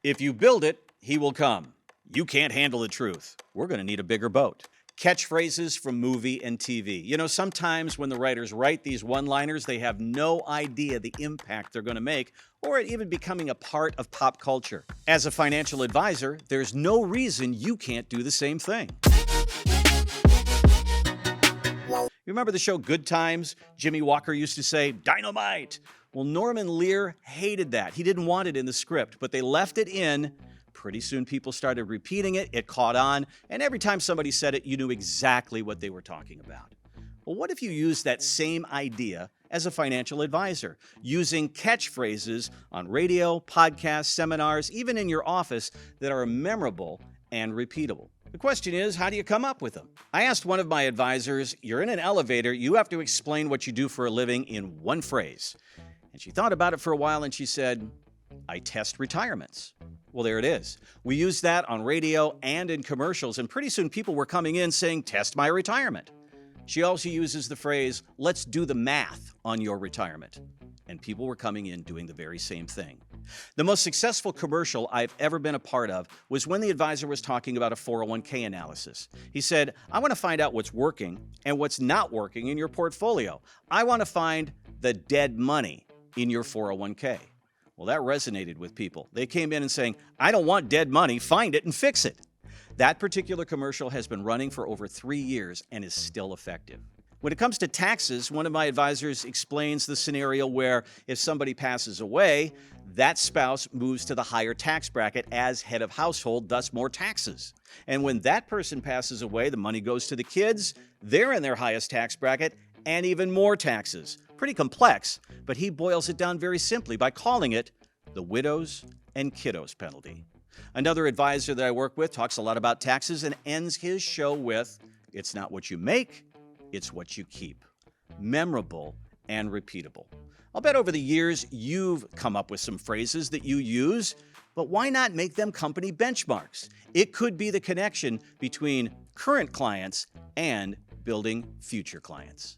If you build it, he will come. You can't handle the truth. We're going to need a bigger boat. Catchphrases from movie and TV. You know, sometimes when the writers write these one-liners, they have no idea the impact they're going to make or even becoming a part of pop culture. As a financial advisor, there's no reason you can't do the same thing. You remember the show Good Times? Jimmy Walker used to say, "Dynamite." Well, Norman Lear hated that. He didn't want it in the script, but they left it in. Pretty soon people started repeating it, it caught on, and every time somebody said it, you knew exactly what they were talking about. Well, what if you used that same idea as a financial advisor, using catchphrases on radio, podcasts, seminars, even in your office that are memorable and repeatable? The question is, how do you come up with them? I asked one of my advisors, you're in an elevator, you have to explain what you do for a living in one phrase. And she thought about it for a while and she said, I test retirements. Well, there it is. We used that on radio and in commercials, and pretty soon people were coming in saying, test my retirement. She also uses the phrase, let's do the math on your retirement. And people were coming in doing the very same thing. The most successful commercial I've ever been a part of was when the advisor was talking about a 401k analysis. He said, I want to find out what's working and what's not working in your portfolio. I want to find the dead money in your 401k. Well, that resonated with people. They came in and saying, I don't want dead money, find it and fix it. That particular commercial has been running for over 3 years and is still effective. When it comes to taxes, one of my advisors explains the scenario where if somebody passes away, that spouse moves to the higher tax bracket as head of household, thus more taxes. And when that person passes away, the money goes to the kids, they're in their highest tax bracket, and even more taxes. Pretty complex, but he boils it down very simply by calling it the widows and kiddos penalty. Another advisor that I work with talks a lot about taxes and ends his show with, it's not what you make, it's what you keep. Memorable and repeatable. I'll bet over the years you've come up with some phrases that you use, but why not make them company benchmarks? It could be the connection between current clients and building future clients.